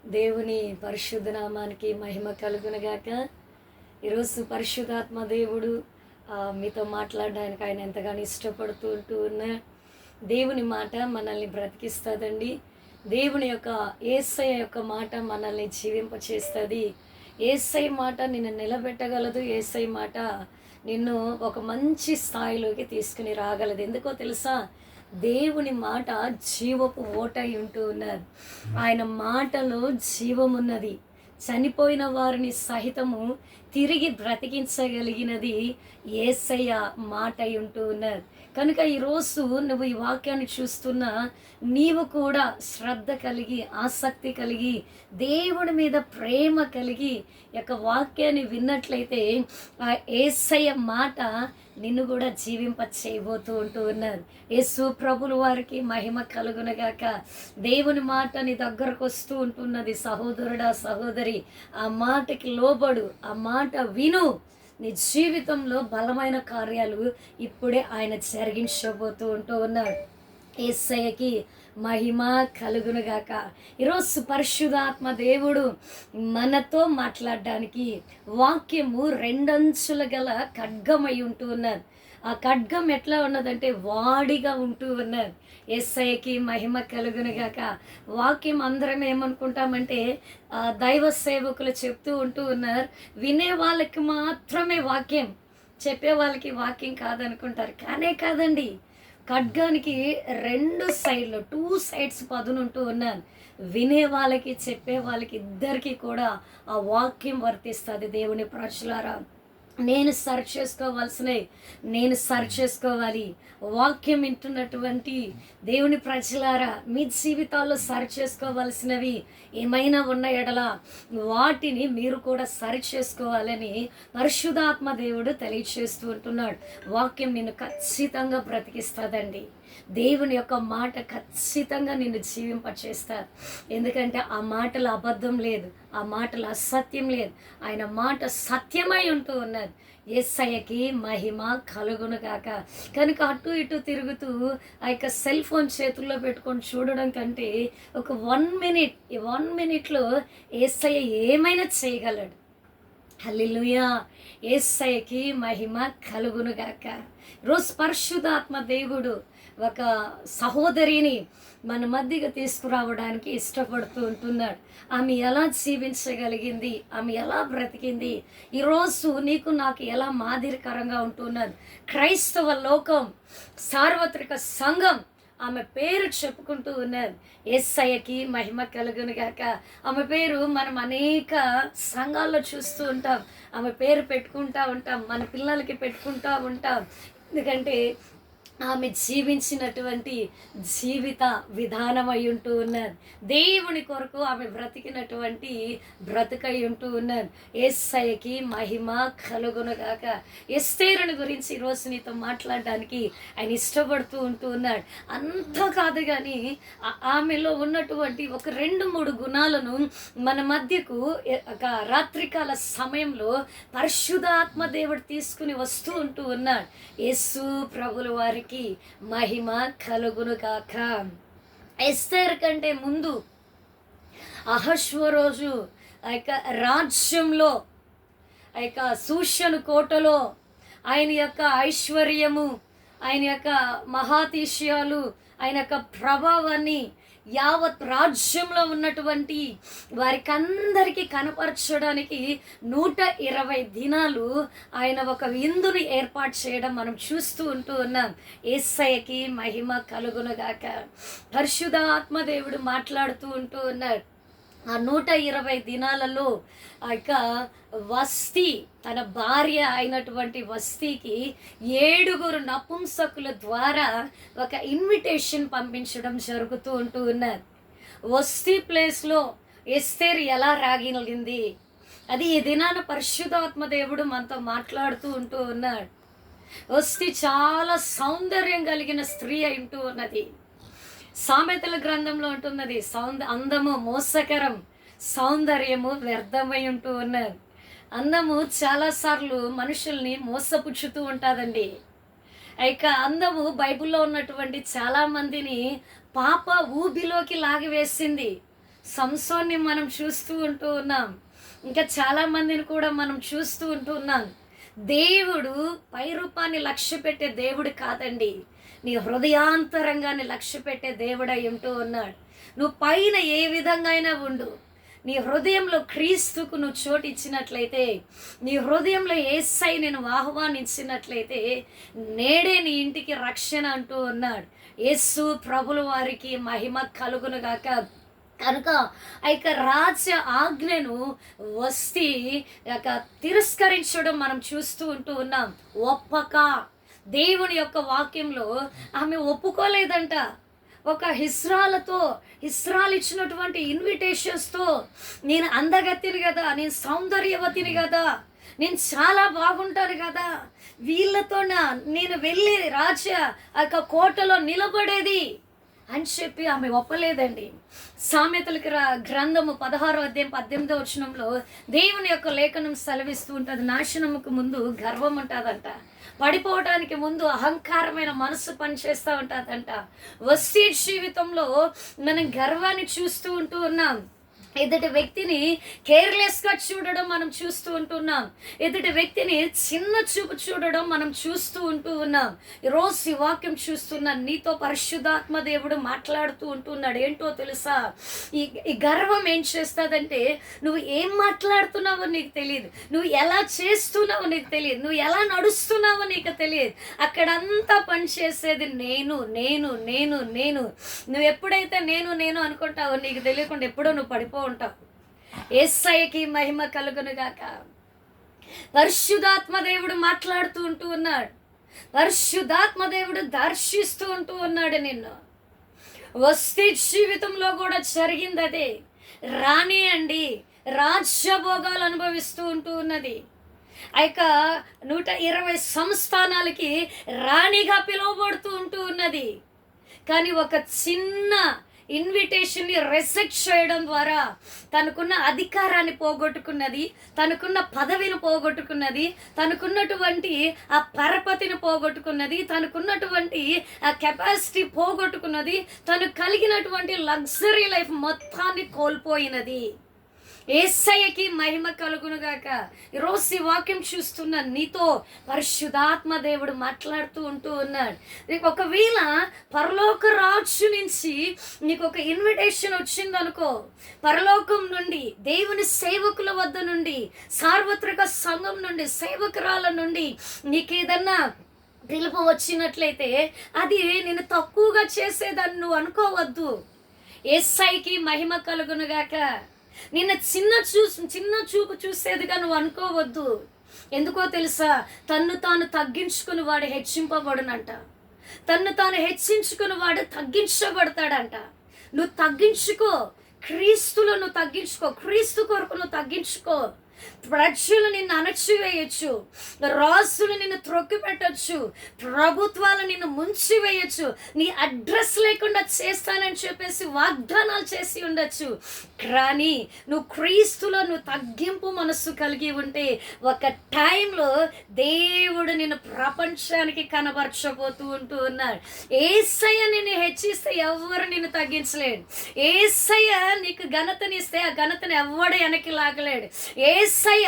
దేవుని పరిశుద్ధ నామానికి మహిమ కలుగునగాక. ఈరోజు పరిశుద్ధాత్మ దేవుడు మీతో మాట్లాడడానికి ఆయన ఎంతగానో ఇష్టపడుతూ ఉన్న దేవుని మాట మనల్ని బ్రతికిస్తుందండి. దేవుని యొక్క యేసయ్య యొక్క మాట మనల్ని జీవింపచేస్తుంది. యేసయ్య మాట నిన్ను నిలబెట్టగలదు. యేసయ్య మాట నిన్ను ఒక మంచి స్థాయిలోకి తీసుకుని రాగలదు. ఎందుకో తెలుసా? దేవుని మాట జీవపు ఓటై ఉంటూ ఉన్నది. ఆయన మాటలో జీవమున్నది. చనిపోయిన వారిని సహితము తిరిగి బ్రతికించగలిగినది యేసయ్య మాట అయి ఉంటూ ఉన్నది. కనుక ఈరోజు నువ్వు ఈ వాక్యాన్ని చూస్తున్నా నీవు కూడా శ్రద్ధ కలిగి, ఆసక్తి కలిగి, దేవుడి మీద ప్రేమ కలిగి యొక్క వాక్యాన్ని విన్నట్లయితే ఆ యేసయ్య మాట నిన్ను కూడా జీవింప చేయబోతూ ఉంటూ ఉన్నారు. యేసు ప్రభులు వారికి మహిమ కలుగునగాక. దేవుని మాట నీ దగ్గరకు వస్తూ ఉంటున్నది. సహోదరుడా, సహోదరి, ఆ మాటకి లోబడు, ఆ మాట విను. నీ జీవితంలో బలమైన కార్యాలు ఇప్పుడే ఆయన జరిగించబోతూ ఉంటూ ఉన్నాడు. యేసయ్యకి మహిమ కలుగునుగాక. ఈరోజు పరిశుద్ధాత్మ దేవుడు మనతో మాట్లాడడానికి వాక్యము రెండంచుల గల ఖడ్గమై ఉంటూ ఉన్నది. ఆ ఖడ్గం ఎట్లా ఉన్నదంటే వాడిగా ఉంటూ ఉన్నది. యేసయ్యకి మహిమ కలుగునుగాక. వాక్యం అందరం ఏమనుకుంటామంటే దైవ సేవకులు చెప్తూ ఉంటూ ఉన్నారు, వినే వాళ్ళకి మాత్రమే వాక్యం, చెప్పే వాళ్ళకి వాక్యం కాదనుకుంటారు. కానే కాదండి. ఖడ్గానికి రెండు సైడ్లు, 2 సైడ్స్ పదునుంటూ ఉన్నాను. వినే వాళ్ళకి, చెప్పే వాళ్ళకి ఇద్దరికి కూడా ఆ వాక్యం వర్తిస్తుంది. దేవుని ప్రజలారా, నేను సర్చ్ చేసుకోవాలి. వాక్యం వింటున్నటువంటి దేవుని ప్రజలారా, మీ జీవితాల్లో సర్చ్ చేసుకోవాల్సినవి ఏమైనా ఉన్న ఎడల వాటిని మీరు కూడా సర్చ్ చేసుకోవాలని పరిశుద్ధాత్మ దేవుడు తెలియచేస్తూ ఉంటున్నాడు. వాక్యం నిన్ను ఖచ్చితంగా బ్రతికిస్తుందండి. దేవుని యొక్క మాట ఖచ్చితంగా నిన్ను జీవింపచేస్తారు. ఎందుకంటే ఆ మాటలు అబద్ధం లేదు, ఆ మాటలు అసత్యం లేదు. ఆయన మాట సత్యమై ఉంటూ ఉన్నది. యేసయ్యకి మహిమ కలుగును కాక. కనుక అటు ఇటు తిరుగుతూ ఆ యొక్క సెల్ ఫోన్ చేతుల్లో పెట్టుకొని చూడడం కంటే ఒక 1 మినిట్లో యేసయ్య ఏమైనా చేయగలడు. హల్లెలూయా. యేసయ్యకి మహిమ కలుగును గాక. రోజు పరిశుద్ధాత్మ దేవుడు ఒక సహోదరిని మన మధ్యగా తీసుకురావడానికి ఇష్టపడుతూ ఉంటున్నాడు. ఆమె ఎలా జీవించగలిగింది, ఆమె ఎలా బ్రతికింది, ఈరోజు నీకు నాకు ఎలా మాదిరికరంగా ఉంటున్నది. క్రైస్తవ లోకం, సార్వత్రిక సంఘం ఆమె పేరు చెప్పుకుంటూ ఉన్నది. యేసయ్యకి మహిమ కలుగును గాక. ఆమె పేరు మనం అనేక సంఘాల్లో చూస్తూ ఉంటాం. ఆమె పేరు పెట్టుకుంటూ ఉంటాం, మన పిల్లలకి పెట్టుకుంటూ ఉంటాం. ఎందుకంటే ఆమె జీవించినటువంటి జీవిత విధానం అయి ఉంటూ ఉన్నది. దేవుని కొరకు ఆమె బ్రతికినటువంటి బ్రతుకై ఉంటూ ఉన్నది. యేసయ్యకి మహిమ కలుగునుగాక. ఎస్తేరుని గురించి ఈరోజు నీతో మాట్లాడడానికి ఆయన ఇష్టపడుతూ ఉంటూ ఉన్నాడు. అంతా కాదు కానీ ఆమెలో ఉన్నటువంటి ఒక 2-3 గుణాలను మన మధ్యకు ఒక రాత్రికాల సమయంలో పరిశుద్ధాత్మ దేవుడు తీసుకుని వస్తూ ఉంటూ ఉన్నాడు. యేసు ప్రభుల వారికి మహిమ కలుగును కాక. ఎస్తేరు కంటే ముందు అహష్వరోజు ఆ యొక్క రాజ్యంలో, ఆ యొక్క సూషను కోటలో ఆయన యొక్క ఐశ్వర్యము, ఆయన యొక్క మహాతిశయాలు, ఆయన యొక్క ప్రభావాన్ని యావత్ రాజ్యంలో ఉన్నటువంటి వారికి అందరికీ కనపరచడానికి 120 దినాలు ఆయన ఒక విందుని ఏర్పాటు చేయడం మనం చూస్తూ ఉంటూ ఉన్నాం. యేసయ్యకి మహిమ కలుగునుగాక. పరిశుద్ధాత్మ దేవుడు మాట్లాడుతూ ఉంటూ ఉన్నాడు. ఆ 120 దినాలలో ఆ యొక్క వస్తీ, తన భార్య అయినటువంటి వస్తీకి 7 నపుంసకుల ద్వారా ఒక ఇన్విటేషన్ పంపించడం జరుగుతూ ఉంటూ ఉన్నది. వస్తీ ప్లేస్లో ఎస్తేరు ఎలా రాగలిగింది, అది ఈ దినాన పరిశుద్ధాత్మ దేవుడు మనతో మాట్లాడుతూ ఉంటూ ఉన్నాడు. వస్తీ చాలా సౌందర్యం కలిగిన స్త్రీ అయి ఉంటూ ఉన్నది. సామెతల గ్రంథంలో ఉంటున్నది, అందము మోసకరం, సౌందర్యము వ్యర్థమై ఉంటూ ఉన్నది. అందము చాలాసార్లు మనుషుల్ని మోసపుచ్చుతూ ఉంటుందండి. ఇక అందము బైబిల్లో ఉన్నటువంటి చాలామందిని పాప ఊబిలోకి లాగివేసింది. సంసోన్ని మనం చూస్తూ ఉంటూ ఉన్నాం. ఇంకా చాలా మందిని కూడా మనం చూస్తూ ఉంటూ ఉన్నాం. దేవుడు పై రూపాన్ని లక్ష్య పెట్టే దేవుడు కాదండి, నీ హృదయాంతరంగాన్ని లక్ష్య పెట్టే దేవుడై ఉంటూ ఉన్నాడు. నువ్వు పైన ఏ విధంగా అయినా ఉండు, నీ హృదయంలో క్రీస్తుకు నువ్వు చోటు ఇచ్చినట్లయితే, నీ హృదయంలో యేసయ్య నేను ఆహ్వానించినట్లయితే, నేడే నీ ఇంటికి రక్షణ అంటూ ఉన్నాడు. యేసు ప్రభుల వారికి మహిమ కలుగును గాక. కనుక ఆ యొక్క రాజ ఆజ్ఞను వస్తీ తిరస్కరించడం మనం చూస్తూ ఉంటూ ఉన్నాం. ఒప్పక దేవుని యొక్క వాక్యంలో ఆమె ఒప్పుకోలేదంట. ఒక ఇస్రాలు ఇచ్చినటువంటి ఇన్విటేషన్స్తో, నేను అందగత్తిని కదా, నేను సౌందర్యవతిని కదా, నేను చాలా బాగుంటాను కదా, వీళ్ళతో నేను వెళ్ళి రాజా ఆ కోటలో నిలబడేది అని చెప్పి ఆమె ఒప్పలేదండి. సామెతలకి గ్రంథము 16వ అధ్యాయం 18వ వచనంలో దేవుని యొక్క లేఖనం సెలవిస్తూ ఉంటుంది, నాశనముకు ముందు గర్వం ఉంటుందంట, పడిపోవడానికి ముందు అహంకారమైన మనసు పనిచేస్తూ ఉంటుందంట. వస్తీ జీవితంలో మనం గర్వాన్ని చూస్తూ ఉంటూ ఉన్నాం. ఎదుటి వ్యక్తిని కేర్లెస్గా చూడడం మనం చూస్తూ ఉంటున్నాం. ఎదుటి వ్యక్తిని చిన్న చూపు చూడడం మనం చూస్తూ ఉంటూ ఉన్నాం. ఈరోజు ఈ వాక్యం చూస్తున్నా నీతో పరిశుద్ధాత్మ దేవుడు మాట్లాడుతూ ఉంటున్నాడు. ఏంటో తెలుసా, ఈ గర్వం ఏం చేస్తుందంటే, నువ్వు ఏం మాట్లాడుతున్నావో నీకు తెలియదు, నువ్వు ఎలా చేస్తున్నావో నీకు తెలియదు, నువ్వు ఎలా నడుస్తున్నావో నీకు తెలియదు. అక్కడంతా పనిచేసేది నేను నేను నేను నేను. నువ్వు ఎప్పుడైతే నేను నేను అనుకుంటావో నీకు తెలియకుండా ఎప్పుడో నువ్వు పడిపో ఉంటావు. యేసయ్యకి మహిమ కలుగును గాక. పరిశుద్ధాత్మ దేవుడు మాట్లాడుతూ ఉంటూ ఉన్నాడు. పరిశుద్ధాత్మ దేవుడు దర్శిస్తూ ఉంటూ ఉన్నాడు నిన్ను. వస్తీ జీవితంలో కూడా జరిగింది అదే. రాణి అండి రాజ్యభోగాలు అనుభవిస్తూ ఉంటూ ఉన్నది. ఆ యొక్క 120 సంస్థానాలకి రాణిగా పిలువబడుతూ ఉంటూ ఉన్నది. కానీ ఒక చిన్న ఇన్విటేషన్ని రిజెక్ట్ చేయడం ద్వారా తనకున్న అధికారాన్ని పోగొట్టుకున్నది, తనకున్న పదవిని పోగొట్టుకున్నది, తనకున్నటువంటి ఆ పరపతిని పోగొట్టుకున్నది, తనకున్నటువంటి ఆ కెపాసిటీ పోగొట్టుకున్నది, తను కలిగినటువంటి లగ్జరీ లైఫ్ మొత్తాన్ని కోల్పోయినది. యేసయ్యకి మహిమ కలుగునుగాక. ఈరోజు ఈ వాక్యం చూస్తున్న నీతో పరిశుద్ధాత్మ దేవుడు మాట్లాడుతూ ఉంటూ ఉన్నాడు. ఒకవేళ పరలోక రాజు నుంచి నీకు ఒక ఇన్విటేషన్ వచ్చిందనుకో, పరలోకం నుండి, దేవుని సేవకుల వద్ద నుండి, సార్వత్రిక సంఘం నుండి, సేవకురాల నుండి నీకేదన్నా పిలుపు వచ్చినట్లయితే అది నేను తక్కువగా చేసేదని నువ్వు అనుకోవద్దు. యేసయ్యకి మహిమ కలుగునుగాక. నిన్న చిన్న చూపు చూసేదిగా నువ్వు అనుకోవద్దు. ఎందుకో తెలుసా, తన్ను తాను తగ్గించుకుని వాడు హెచ్చింపబడునంట, తన్ను తాను హెచ్చించుకుని వాడు తగ్గించబడతాడంట. నువ్వు తగ్గించుకో, క్రీస్తులో నువ్వు తగ్గించుకో, క్రీస్తు కొరకు నువ్వు తగ్గించుకో. ప్రజలు నిన్ను అణచివేయచ్చు, రాజులు నిన్ను త్రొక్కి పెట్టచ్చు, ప్రభుత్వాలు నిన్ను ముంచివేయచ్చు, నీ అడ్రస్ లేకుండా చేస్తానని చెప్పేసి వాగ్దానాలు చేసి ఉండొచ్చు. కానీ నువ్వు క్రీస్తులో నువ్వు తగ్గింపు మనస్సు కలిగి ఉంటే ఒక టైంలో దేవుడు నిన్ను ప్రపంచానికి కనబరచబోతూ ఉంటూ ఉన్నాడు. యేసయ్య నిన్ను హెచ్చిస్తే ఎవరు నిన్ను తగ్గించలేడు. యేసయ్య నీకు ఘనతనిస్తే ఆ ఘనతను ఎవడు వెనక్కి లాగలేడు. యేసయ్య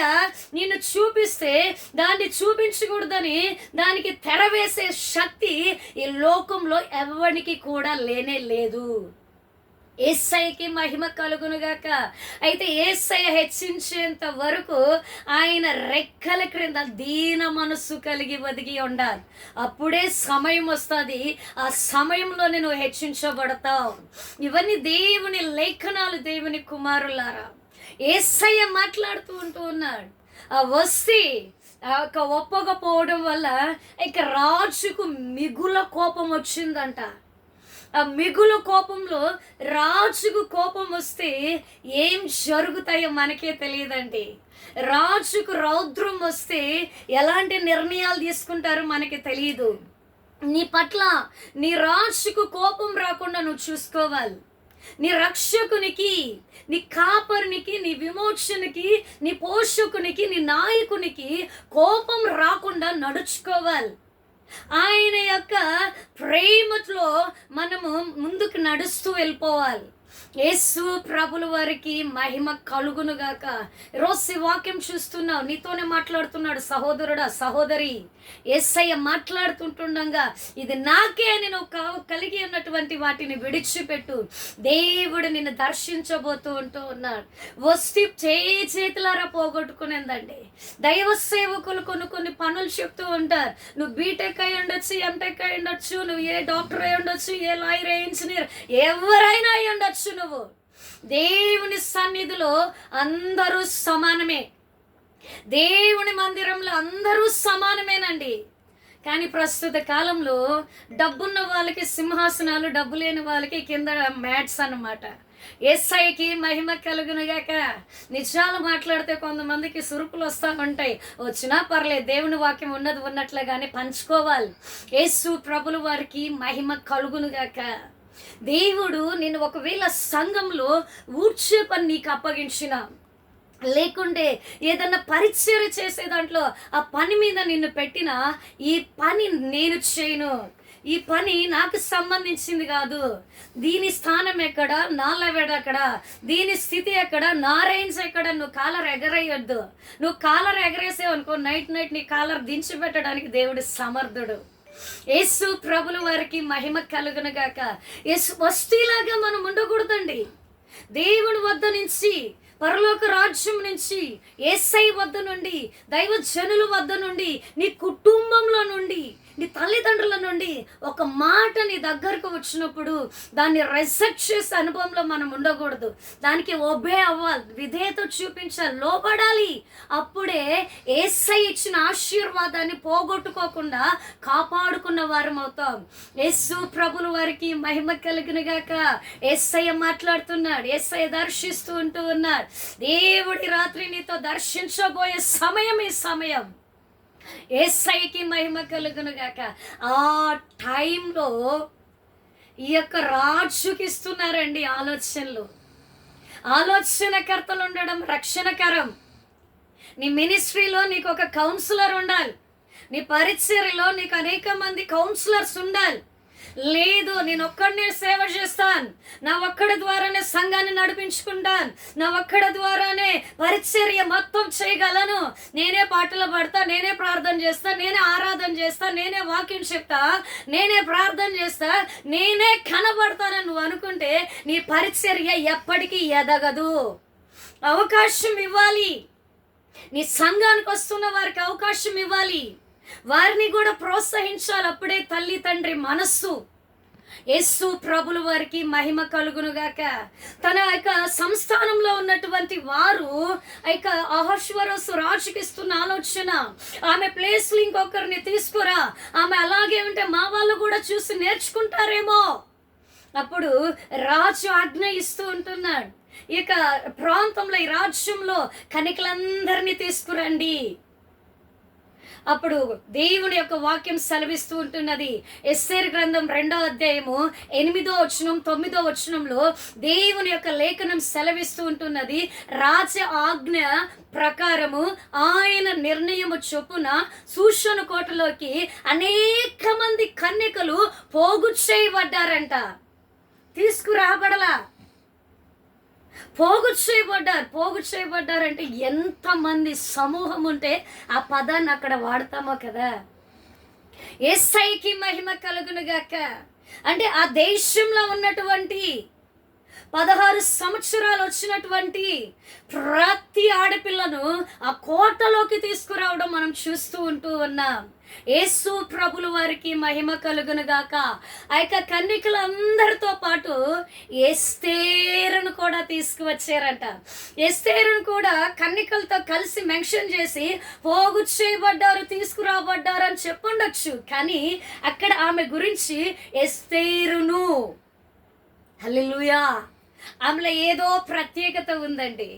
నిన్ను చూపిస్తే దాన్ని చూపించకూడదని దానికి తెర వేసే శక్తి ఈ లోకంలో ఎవరికి కూడా లేనే లేదు. యేసయ్యకి మహిమ కలుగునుగాక. అయితే యేసయ్య హెచ్చించేంత వరకు ఆయన రెక్కల క్రింద దీన మనస్సు కలిగి ఒదిగి ఉండాలి. అప్పుడే సమయం వస్తుంది, ఆ సమయంలో నువ్వు హెచ్చించబడతావు. ఇవన్నీ దేవుని లేఖనాలు, దేవుని కుమారులారా. యేసయ్య మాట్లాడుతూ ఉంటూ ఉన్నాడు. ఆ వస్తీ ఒప్పకపోవడం వల్ల ఇక రాజుకు మిగుల కోపం వచ్చిందంట. ఆ మిగులు కోపంలో రాజుకు కోపం వస్తే ఏం జరుగుతాయో మనకే తెలియదండి. రాజుకు రౌద్రం వస్తే ఎలాంటి నిర్ణయాలు తీసుకుంటారో మనకి తెలియదు. నీ పట్ల నీ రాజుకు కోపం రాకుండా నువ్వు చూసుకోవాలి. నీ రక్షకునికి, నీ కాపరునికి, నీ విమోచనకి, నీ పోషకునికి, నీ నాయకునికి కోపం రాకుండా నడుచుకోవాలి. ఆయన యొక్క ప్రేమలో మనము ముందుకు నడుస్తూ వెళ్ళిపోవాలి. యేసు ప్రభుల వారికి మహిమ కలుగును గాక. ఈరోజు ఈ వాక్యం చూస్తున్నావు, నీతోనే మాట్లాడుతున్నాడు సహోదరుడా, సహోదరి. యేసయ్య మాట్లాడుతుంటుండగా ఇది నాకే అని నువ్వు కలిగి ఉన్నటువంటి వాటిని విడిచిపెట్టు. దేవుడు నిన్ను దర్శించబోతూ ఉన్నాడు. వస్తు చేతులారా పోగొట్టుకునేందండి. దైవ సేవకులు కొన్ని పనులు చెప్తూ ఉంటారు. నువ్వు బీటెక్ అయి ఉండొచ్చు, ఎంటెక్ అయి ఉండొచ్చు, నువ్వు ఏ డాక్టర్ అయి ఉండొచ్చు, ఏ లాయర్, ఏ ఇంజనీర్, ఎవరైనా అయి ఉండొచ్చు. నువ్వు దేవుని సన్నిధిలో అందరూ సమానమే. దేవుని మందిరంలో అందరూ సమానమేనండి. కానీ ప్రస్తుత కాలంలో డబ్బున్న వాళ్ళకి సింహాసనాలు, డబ్బు లేని వాళ్ళకి కింద మ్యాట్స్ అన్నమాట. యేసయ్యకి మహిమ కలుగునుగాక. నిజాలు మాట్లాడితే కొంతమందికి సురుకులు వస్తూ ఉంటాయి. వచ్చినా పర్లేదు, దేవుని వాక్యం ఉన్నది ఉన్నట్లుగానే పంచుకోవాలి. యేసు ప్రభుల వారికి మహిమ కలుగునుగాక. దేవుడు నేను ఒకవేళ సంఘంలో ఊడ్చే పని నీకు అప్పగించిన, లేకుంటే ఏదన్నా పరిచయం చేసే దాంట్లో ఆ పని మీద నిన్ను పెట్టినా, ఈ పని నేను చేయను, ఈ పని నాకు సంబంధించింది కాదు, దీని స్థానం ఎక్కడ, నా లెవెల్ ఎక్కడ, దీని స్థితి ఎక్కడ, నా రేంజ్ ఎక్కడ, నువ్వు కాలర్ ఎగరేయొద్దు. నువ్వు కాలర్ ఎగరేసావు అనుకో, నైట్ నీ కాలర్ దించి పెట్టడానికి దేవుడు సమర్థుడు. యేసు ప్రభుల వారికి మహిమ కలుగునుగాక. యేసు వస్తీలాగా మనం ఉండకూడదండి. దేవుని వద్ద నుంచి, పరలోక రాజ్యం నుంచి, యేసయ్య వద్ద నుండి, దైవ జనుల వద్ద నుండి, నీ కుటుంబంలో నుండి, నీ తల్లిదండ్రుల నుండి ఒక మాట నీ దగ్గరకు వచ్చినప్పుడు దాన్ని రిజెక్ట్ చేసే అనుభవంలో మనం ఉండకూడదు. దానికి ఒబే అవ్వాలి, విధేయత చూపించాలి, లోబడాలి. అప్పుడే యేసయ్య ఇచ్చిన ఆశీర్వాదాన్ని పోగొట్టుకోకుండా కాపాడుకున్న వారం అవుతాం. యేసు ప్రభుల వారికి మహిమ కలుగునుగాక. యేసయ్య మాట్లాడుతున్నాడు, యేసయ్య దర్శిస్తూ ఉన్నాడు. దేవుడి రాత్రి నీతో దర్శించబోయే సమయం ఈ సమయం. యేసయ్యకి మహిమ కలుగునుగాక. ఆ టైంలో ఈ యొక్క రాజుకి ఇస్తున్నారండి ఆలోచనలు. ఆలోచనకర్తలు ఉండడం రక్షణకరం. నీ మినిస్ట్రీలో నీకు ఒక కౌన్సిలర్ ఉండాలి. నీ పరిచర్యలో నీకు అనేక మంది కౌన్సిలర్స్ ఉండాలి. లేదు, నేను ఒక్కడినే సేవ చేస్తాను, నా ఒక్కడి ద్వారానే సంఘాన్ని నడిపించుకుంటాను, నా ఒక్కడి ద్వారానే పరిచర్య మొత్తం చేయగలను, నేనే పాటలు పాడతా, నేనే ప్రార్థన చేస్తా, నేనే ఆరాధన చేస్తా, నేనే వాక్యం చెప్తా, నేనే ప్రార్థన చేస్తా, నేనే కనబడతానని నువ్వు అనుకుంటే నీ పరిచర్య ఎప్పటికీ ఎదగదు. అవకాశం ఇవ్వాలి. నీ సంఘానికి వస్తున్న వారికి అవకాశం ఇవ్వాలి, వారిని కూడా ప్రోత్సహించాలి. అప్పుడే తల్లి తండ్రి మనస్సు. యేసు ప్రభుల వారికి మహిమ కలుగునుగాక. తన యొక్క సంస్థానంలో ఉన్నటువంటి వారు అహష్వరోషు రాజుకి ఇస్తున్న ఆలోచన, ఆమె ప్లేస్లో ఇంకొకరిని తీసుకురా, ఆమె అలాగే ఉంటే మా వాళ్ళు కూడా చూసి నేర్చుకుంటారేమో. అప్పుడు రాజు ఆజ్ఞ ఇస్తూ ఉంటున్నాడు, ఇక ప్రాంతంలో, ఈ రాజ్యంలో కన్యకలందరినీ తీసుకురండి. అప్పుడు దేవుని యొక్క వాక్యం సెలవిస్తూ ఉంటున్నది. ఎస్తేరు గ్రంథం 2వ అధ్యాయము 8వ వచనం 9వ వచనంలో దేవుని యొక్క లేఖనం సెలవిస్తూ ఉంటున్నది. రాజ ఆజ్ఞ ప్రకారము ఆయన నిర్ణయము చొప్పున సూషను కోటలోకి అనేక మంది కన్యకలు పోగు చేయబడ్డారంట. తీసుకురాబడలా, పోగు చేయబడ్డారంటే ఎంతమంది సమూహం ఉంటే ఆ పదాన్ని అక్కడ వాడతామో కదా. యేసయ్యకి మహిమ కలుగునుగాక. అంటే ఆ దేశంలో ఉన్నటువంటి 16 సంవత్సరాలు వచ్చినటువంటి ప్రతి ఆడపిల్లను ఆ కోటలోకి తీసుకురావడం మనం చూస్తూ ఉన్నాం. యేసు ప్రభుల వారికి మహిమ కలుగునుగాక. ఆ యొక్క కన్యకలందరితో పాటు ఎస్తేరును కూడా తీసుకువచ్చారంట. ఎస్తేరును కూడా కన్యకలతో కలిసి మెన్షన్ చేసి పోగు చేయబడ్డారు, తీసుకురాబడ్డారు అని చెప్పుండొచ్చు. కానీ అక్కడ ఆమె గురించి ఎస్తేరును, హల్లెలూయా, ఆమెలో ఏదో ప్రత్యేకత ఉందండి.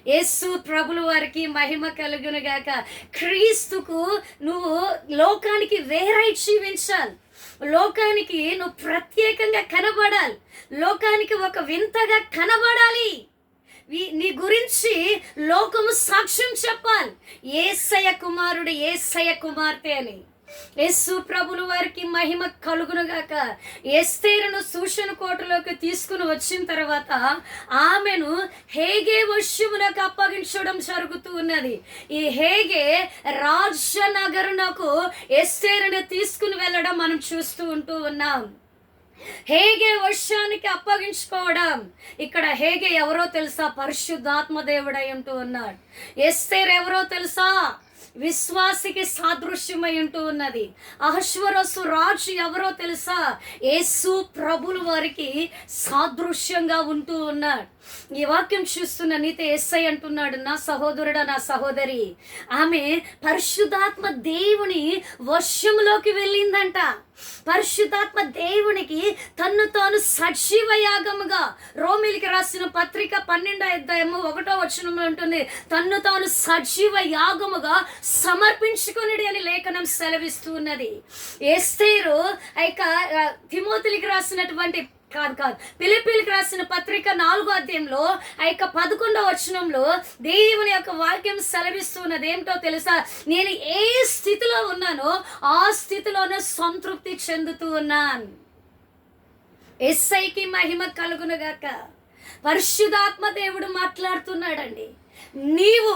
యేసు ప్రభుల వారికి మహిమ కలుగునుగాక. క్రీస్తుకు నువ్వు లోకానికి వేరై జీవించాలి, లోకానికి నువ్వు ప్రత్యేకంగా కనబడాలి, లోకానికి ఒక వింతగా కనబడాలి. నీ గురించి లోకము సాక్ష్యం చెప్పాలి, యేసయ్య కుమారుడు, యేసయ్య కుమార్తె అని. యేసు ప్రభుల వారికి మహిమ కలుగునుగాక. ఎస్తేరును సూషణ కోటలోకి తీసుకుని వచ్చిన తర్వాత ఆమెను హేగే వశమునకు అప్పగించడం జరుగుతూ ఉన్నది. ఈ హేగే రాజనగరునకు ఎస్తేరును తీసుకుని వెళ్ళడం మనం చూస్తూ ఉంటూ ఉన్నాం. హేగే వర్షానికి అప్పగించుకోవడం. ఇక్కడ హేగే ఎవరో తెలుసా? పరిశుద్ధాత్మ దేవుడై ఉంటూ ఉన్నాడు. ఎస్తేర్ ఎవరో తెలుసా? విశ్వాసికి సాదృశ్యమై ఉంటూ ఉన్నది. అహశ్వరసు రాజు ఎవరో తెలుసా? యేసు ప్రభుల వారికి సాదృశ్యంగా ఉంటూ ఉన్నాడు. ఈ వాక్యం చూస్తున్న నీతో యేసై అంటున్నాడు, నా సహోదరుడా, నా సహోదరి, ఆమె పరిశుద్ధాత్మ దేవుని వశంలోకి వెళ్ళిందంట. పరిశుద్ధాత్మ దేవునికి తన్ను తాను సజీవ యాగముగా, రోమిలికి రాసిన పత్రిక 12:1 ఉంటుంది, తన్ను తాను సజీవ యాగముగా సమర్పించుకొనిడి అని లేఖనం సెలవిస్తూ ఉన్నది. ఎస్తేరు తిమోతికి రాసినటువంటి ఫిలిప్పీలకు రాసిన పత్రిక 4వ అధ్యాయంలో 11వ వచనంలో దేవుని యొక్క వాక్యం సెలవిస్తున్నది ఏమిటో తెలుసా? నేను ఏ స్థితిలో ఉన్నానో ఆ స్థితిలోనే సంతృప్తి చెందుతూ ఉన్నాను. యేసయ్యకి మహిమ కలుగునుగాక. పరిశుద్ధాత్మ దేవుడు మాట్లాడుతున్నాడండి. నీవు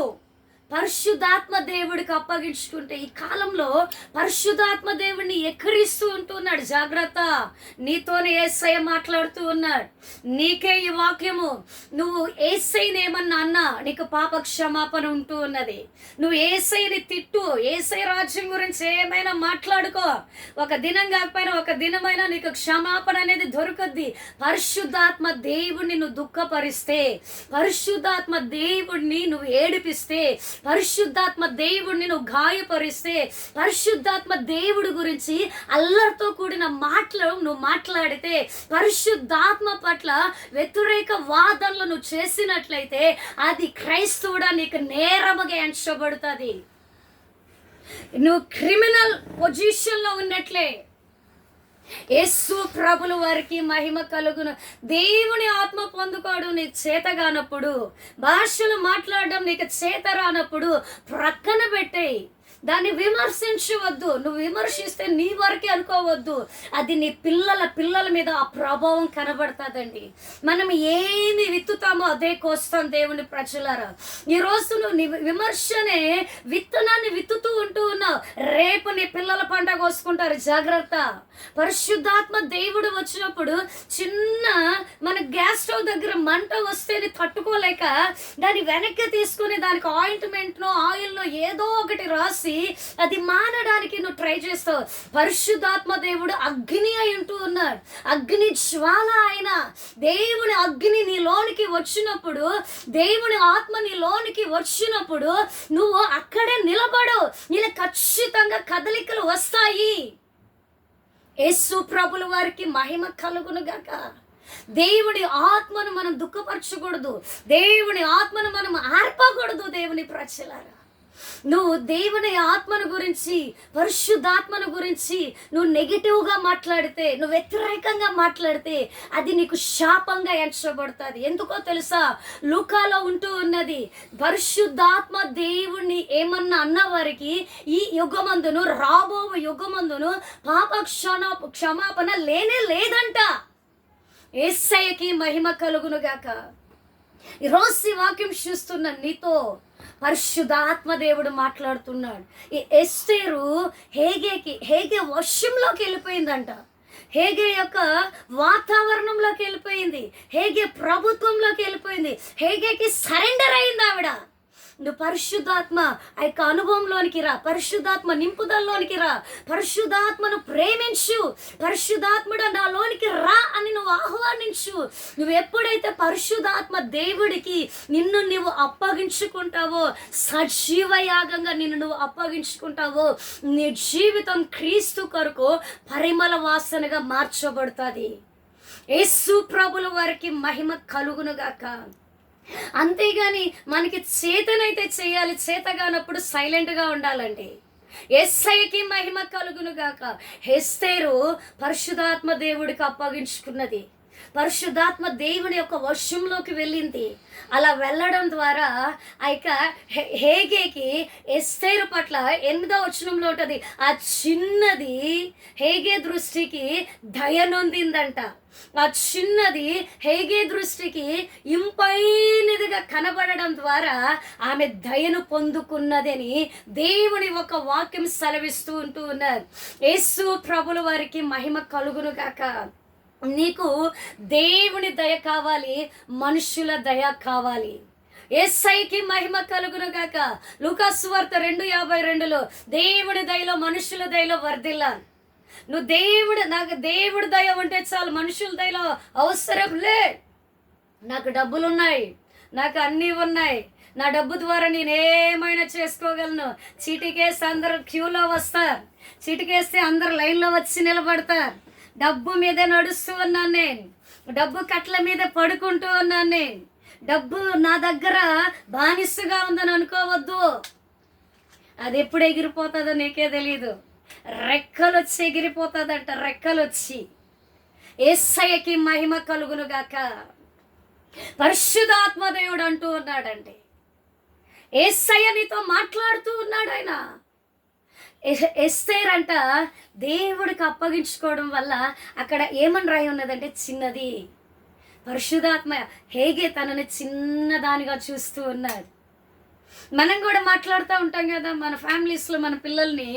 పరిశుద్ధాత్మ దేవుడికి అప్పగించుకుంటే, ఈ కాలంలో పరిశుద్ధాత్మ దేవుడిని ఎక్కిరిస్తూ ఉంటున్నాడు. జాగ్రత్త, నీతోనే యేసయ్య మాట్లాడుతూ ఉన్నాడు. నీకే ఈ వాక్యము. నువ్వు యేసయ్యని ఏమన్నా అన్నా నీకు పాప క్షమాపణ ఉంటూ ఉన్నది. నువ్వు యేసయ్యని తిట్టు, యేసయ్య రాజ్యం గురించి ఏమైనా మాట్లాడుకో, ఒక దినం కాకపోయినా ఒక దినమైనా నీకు క్షమాపణ అనేది దొరుకుద్ది. పరిశుద్ధాత్మ దేవుడిని నువ్వు దుఃఖపరిస్తే, పరిశుద్ధాత్మ దేవుడిని నువ్వు ఏడిపిస్తే, పరిశుద్ధాత్మ దేవుడిని నువ్వు గాయపరిస్తే, పరిశుద్ధాత్మ దేవుడి గురించి అల్లరితో కూడిన మాటలు నువ్వు మాట్లాడితే, పరిశుద్ధాత్మ పట్ల వ్యతిరేక వాదనలు నువ్వు చేసినట్లయితే అది క్రైస్తవుడా నీకు నేరముగా ఎంచబడుతుంది. నువ్వు క్రిమినల్ పొజిషన్లో ఉన్నట్లే. యేసు ప్రభుల వారికి మహిమ కలుగును. దేవుని ఆత్మ పొందుకోవడం నీకు చేత కానప్పుడు, భాషలు మాట్లాడడం నీకు చేత రానప్పుడు ప్రక్కన పెట్టేయి. దాన్ని విమర్శించవద్దు. నువ్వు విమర్శిస్తే నీ వరకే అనుకోవద్దు, అది నీ పిల్లల మీద ఆ ప్రభావం కనబడుతుందండి. మనం ఏమి విత్తుతామో అదే కోస్తాం. దేవుని ప్రజలారా, ఈరోజు నువ్వు విమర్శనే విత్తనాన్ని విత్తుతూ ఉంటూ ఉన్నావు, రేపు నీ పిల్లల పండగ కోసుకుంటారు. జాగ్రత్త. పరిశుద్ధాత్మ దేవుడు వచ్చినప్పుడు మన గ్యాస్ స్టవ్ దగ్గర మంట వస్తేనే తట్టుకోలేక దాన్ని వెనక్కి తీసుకుని దానికి ఆయింట్మెంట్నో ఆయిల్నో ఏదో ఒకటి రాసి అది మానడానికి నువ్వు ట్రై చేస్తావు. పరిశుద్ధాత్మ దేవుడు అగ్ని అయి ఉంటూ ఉన్నాడు. అగ్ని జ్వాల అయిన దేవుని అగ్ని నీలోనికి వచ్చినప్పుడు, దేవుని ఆత్మ నీలోనికి వచ్చినప్పుడు నువ్వు అక్కడే నిలబడు. నీకు ఖచ్చితంగా కదలికలు వస్తాయి. యేసు ప్రభుల వారికి మహిమ కలుగునుగాక. దేవుని ఆత్మను మనం దుఃఖపరచకూడదు, దేవుని ఆత్మను మనం ఆర్పకూడదు. దేవుని ప్రజలారా, నువ్వు దేవుని ఆత్మను గురించి, పరిశుద్ధాత్మను గురించి నువ్వు నెగిటివ్గా మాట్లాడితే, నువ్వు వ్యతిరేకంగా మాట్లాడితే అది నీకు శాపంగా ఎంచబడుతుంది. ఎందుకో తెలుసా? లూకాలో ఉంటూ ఉన్నది, పరిశుద్ధాత్మ దేవుణ్ణి ఏమన్నా అన్నవారికి ఈ యుగమందును, రాబో యుగమందును పాప క్షమాపణ లేనే లేదంట. యేసయ్యకి మహిమ కలుగునుగాక. ఈరోజు ఈ వాక్యం చూస్తున్న నీతో పరిశుద్ధాత్మ దేవుడు మాట్లాడుతున్నాడు. ఈ ఎస్తేరు హేగే వర్షంలోకి వెళ్ళిపోయిందంట. హేగే యొక్క వాతావరణంలోకి వెళ్ళిపోయింది. హేగే ప్రభుత్వంలోకి వెళ్ళిపోయింది. హేగేకి సరెండర్ అయింది ఆవిడ. నువ్వు పరిశుద్ధాత్మ ఆ యొక్క అనుభవంలోనికి రా, పరిశుద్ధాత్మ నింపుదలలోనికి రా, పరిశుద్ధాత్మను ప్రేమించు, పరిశుద్ధాత్ముడు నాలోనికి రా అని నువ్వు ఆహ్వానించు. నువ్వు ఎప్పుడైతే పరిశుద్ధాత్మ దేవుడికి నిన్ను నువ్వు అప్పగించుకుంటావో, సజీవ యాగంగా నిన్ను నువ్వు అప్పగించుకుంటావో, నీ జీవితం క్రీస్తు కొరకు పరిమళ వాసనగా మార్చబడుతుంది. యేసు ప్రభుల వారికి మహిమ కలుగునుగాక. అంతేగాని మనకి చేతనైతే చేయాలి, చేతగానప్పుడు సైలెంట్గా ఉండాలండి. యేసయ్యకి మహిమ కలుగునుగాక. ఎస్తేరు పరిశుద్ధాత్మ దేవుడికి అప్పగించుకున్నది. పరిశుద్ధాత్మ దేవుని యొక్క వశంలోకి వెళ్ళింది. అలా వెళ్ళడం ద్వారా ఆ యొక్క హేగేకి ఎస్తేరు పట్ల 8వ వచనంలో ఉంటుంది, ఆ చిన్నది హేగే దృష్టికి దయ నొందిందంట. ఆ చిన్నది హేగే దృష్టికి ఇంపైనదిగా కనబడడం ద్వారా ఆమె దయను పొందుకున్నదని దేవుని ఒక వాక్యం సెలవిస్తూ ఉన్నారు. యేసు ప్రభుల వారికి మహిమ కలుగును గాక. నీకు దేవుని దయ కావాలి, మనుషుల దయ కావాలి. యేసయ్యకి మహిమ కలుగును గాక. లూకాసు వార్త 2:52 దేవుని దయలో మనుషుల దయలో వర్ధిల్లాలి. నువ్వు నాకు దేవుడి దయ ఉంటే చాలు, మనుషుల దయలో అవసరం లే. నాకు డబ్బులున్నాయి, నాకు అన్నీ ఉన్నాయి, నా డబ్బు ద్వారా నేను ఏమైనా చేసుకోగలను. చీటికేస్తే అందరు క్యూలో వస్తారు, చీటికేస్తే అందరు లైన్లో వచ్చి నిలబడతారు. డబ్బు మీద నడుస్తూ ఉన్నాను నేను, డబ్బు కట్ల మీద పడుకుంటూ ఉన్నాను నేను. డబ్బు నా దగ్గర బానిసగా ఉందని అనుకోవద్దు. అది ఎప్పుడు ఎగిరిపోతుందో నీకే తెలీదు. రెక్కలు వచ్చి ఎగిరిపోతుందంట, రెక్కలు వచ్చి. యేసయ్యకి మహిమ కలుగును గాక. పరిశుద్ధాత్మ దేవుడు అంటూ ఉన్నాడండి, యేసయ్య నీతో మాట్లాడుతూ ఉన్నాడు. ఆయన ఎస్తేర్ అంట దేవుడికి అప్పగించుకోవడం వల్ల అక్కడ ఏమని రాయి ఉన్నదంటే చిన్నది. పరిశుద్ధాత్మ హేగే తనని చిన్నదానిగా చూస్తూ ఉన్నాడు. మనం కూడా మాట్లాడుతూ ఉంటాం కదా, మన ఫ్యామిలీస్లో మన పిల్లల్ని,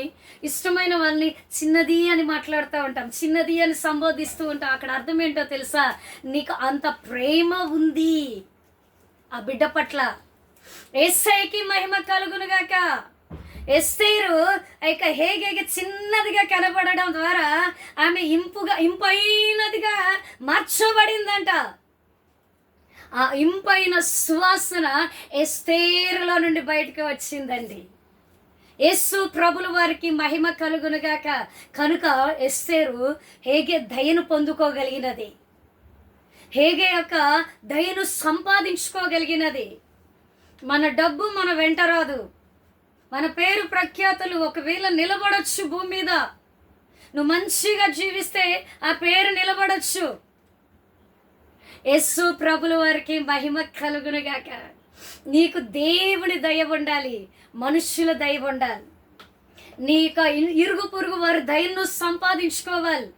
ఇష్టమైన వాళ్ళని చిన్నది అని మాట్లాడుతూ ఉంటాం, చిన్నది అని సంబోధిస్తూ ఉంటాం. అక్కడ అర్థం ఏంటో తెలుసా? నీకు అంత ప్రేమ ఉంది ఆ బిడ్డ పట్ల. యేసయ్యకి మహిమ కలుగునుగాక. ఎస్తేరు ఇక హేగేకి చిన్నదిగా కనబడడం ద్వారా ఆమె ఇంపైనదిగా మార్చబడిందంట. ఆ ఇంపైన సువాసన ఎస్తేరులో నుండి బయటకు వచ్చిందండి. యేసు ప్రభుల వారికి మహిమ కలుగునుగాక. కనుక ఎస్తేరు హేగే దయను పొందుకోగలిగినది, హేగే యొక్క దయను సంపాదించుకోగలిగినది. మన డబ్బు మన వెంట రాదు, మన పేరు ప్రఖ్యాతులు ఒకవేళ నిలబడొచ్చు భూమి మీద. నువ్వు మంచిగా జీవిస్తే ఆ పేరు నిలబడొచ్చు. యేసు ప్రభుల వారికి మహిమ కలుగునుగాక. నీకు దేవుని దయ ఉండాలి, మనుష్యుల దయ ఉండాలి. నీ యొక్క ఇరుగు పొరుగు వారి దయను సంపాదించుకోవాలి.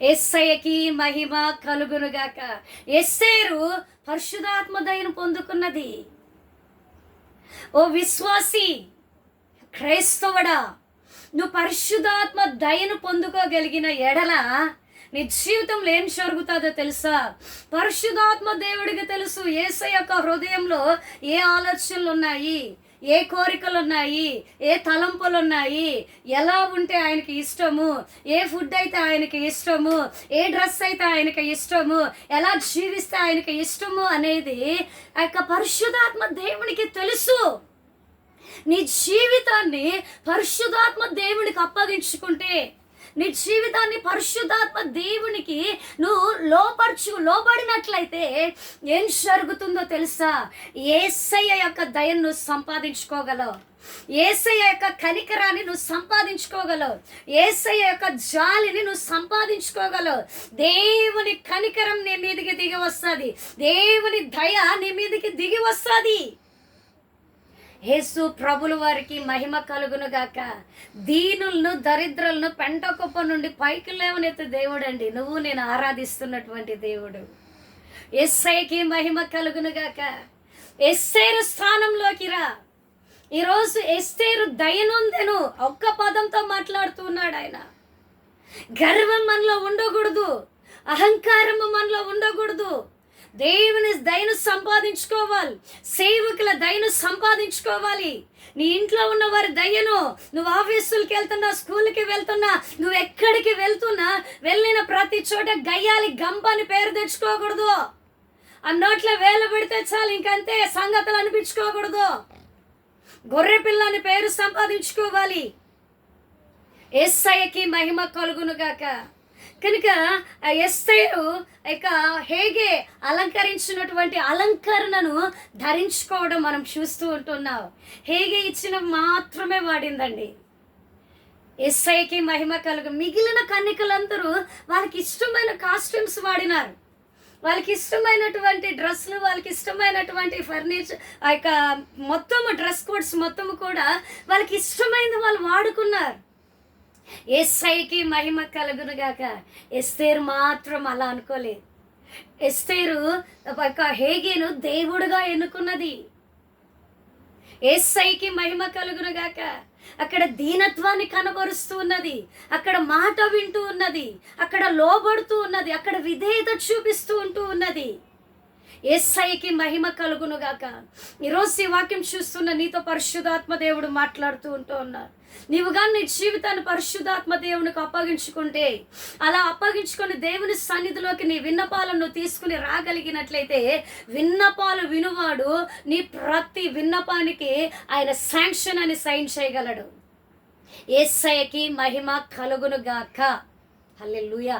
యేసయ్యకి మహిమ కలుగునుగాక. ఎస్తేరు పరిశుద్ధాత్మ దయను పొందుకున్నది. ఓ విశ్వాసి, క్రైస్తవుడా, నువ్వు పరిశుద్ధాత్మ దయను పొందుకోగలిగిన ఎడల నీ జీవితంలో ఏం జరుగుతుందో తెలుసా? పరిశుద్ధాత్మ దేవుడికి తెలుసు యేసయ్య యొక్క హృదయంలో ఏ ఆలోచనలు ఉన్నాయి, ఏ కోరికలు ఉన్నాయి, ఏ తలంపులు ఉన్నాయి, ఎలా ఉంటే ఆయనకి ఇష్టము, ఏ ఫుడ్ అయితే ఆయనకి ఇష్టము, ఏ డ్రెస్ అయితే ఆయనకి ఇష్టము, ఎలా జీవిస్తే ఆయనకి ఇష్టము అనేది ఆ యొక్క పరిశుద్ధాత్మ దేవునికి తెలుసు. నీ జీవితాన్ని పరిశుద్ధాత్మ దేవునికి అప్పగించుకుంటే, నీ జీవితాన్ని పరిశుద్ధాత్మ దేవునికి నువ్వు లోబడినట్లయితే ఏం జరుగుతుందో తెలుసా? యేసయ్య యొక్క దయను నువ్వు సంపాదించుకోగలవు, యేసయ్య యొక్క కనికరాన్ని నువ్వు సంపాదించుకోగలవు, యేసయ్య యొక్క జాలిని నువ్వు సంపాదించుకోగలవు. దేవుని కనికరం నీ మీదకి దిగి వస్తుంది, దేవుని దయ నీ మీదకి దిగి వస్తుంది. యేసు ప్రభుల వారికి మహిమ కలుగునుగాక. దీనులను దరిద్రులను పెంట కుప్ప నుండి పైకి లేవనెత్తే దేవుడు అండి నువ్వు నేను ఆరాధిస్తున్నటువంటి దేవుడు. యేసయ్యకి మహిమ కలుగునుగాక. ఎస్తేరు స్థానంలోకి రా. ఈరోజు ఎస్తేరు దయనుందెను ఒక్క పదంతో మాట్లాడుతున్నాడు ఆయన. గర్వం మనలో ఉండకూడదు, అహంకారము మనలో ఉండకూడదు. దేవుని దయను సంపాదించుకోవాలి, సేవకుల దయను సంపాదించుకోవాలి. నీ ఇంట్లో ఉన్న వారి దయను, నువ్వు ఆఫీసులకి వెళ్తున్నా, స్కూల్కి వెళ్తున్నా, నువ్వు ఎక్కడికి వెళ్తున్నా, వెళ్ళిన ప్రతి చోట గయ్యాలి గంపని పేరు తెచ్చుకోకూడదు. ఆ నోట్లో వేలు పెడితే చాలు ఇంకంతే, సంగతులు అనిపించుకోకూడదు. గొర్రె పిల్లని పేరు సంపాదించుకోవాలి. యేసయ్యకి మహిమ కలుగునుగాక. కనుక ఎస్తేరు ఇక హేగే అలంకరించినటువంటి అలంకరణను ధరించుకోవడం మనం చూస్తూ ఉంటున్నాం. హేగే ఇచ్చిన మాత్రమే వాడిందండి. యేసయ్యకి మహిమ కలుగు. మిగిలిన కన్యకలందరూ వాళ్ళకి ఇష్టమైన కాస్ట్యూమ్స్ వాడినారు, వాళ్ళకి ఇష్టమైనటువంటి డ్రెస్సులు, వాళ్ళకి ఇష్టమైనటువంటి ఫర్నిచర్, ఆ యొక్క మొత్తము డ్రెస్ కోడ్స్ మొత్తము కూడా వాళ్ళకి ఇష్టమైనది వాళ్ళు వాడుకున్నారు. యేసయ్యకి మహిమ కలుగును గాక. ఎస్తేరు మాత్రం అలా అనుకోలేదు. ఎస్తేరు హేగేను దేవుడుగా ఎన్నుకున్నది. యేసయ్యకి మహిమ కలుగును గాక. అక్కడ దీనత్వాన్ని కనబరుస్తూ ఉన్నది, అక్కడ మాట వింటూ ఉన్నది, అక్కడ లోబడుతూ ఉన్నది, అక్కడ విధేయత చూపిస్తూ ఉంటూ ఉన్నది. యేసయ్యకి మహిమ కలుగును గాక. ఈరోజు ఈ వాక్యం చూస్తున్న నీతో పరిశుద్ధాత్మ దేవుడు మాట్లాడుతూ ఉంటూ ఉన్నారు. నీవు కానీ నీ జీవితాన్ని పరిశుద్ధాత్మ దేవునికి అప్పగించుకుంటే, అలా అప్పగించుకొని దేవుని సన్నిధిలోకి నీ విన్నపాలను తీసుకుని రాగలిగినట్లయితే, విన్నపాలు వినువాడు నీ ప్రతి విన్నపానికి ఆయన శాంక్షన్ అని సైన్ చేయగలడు. యేసయ్యకి మహిమ కలుగును గాక. హల్లెలూయా.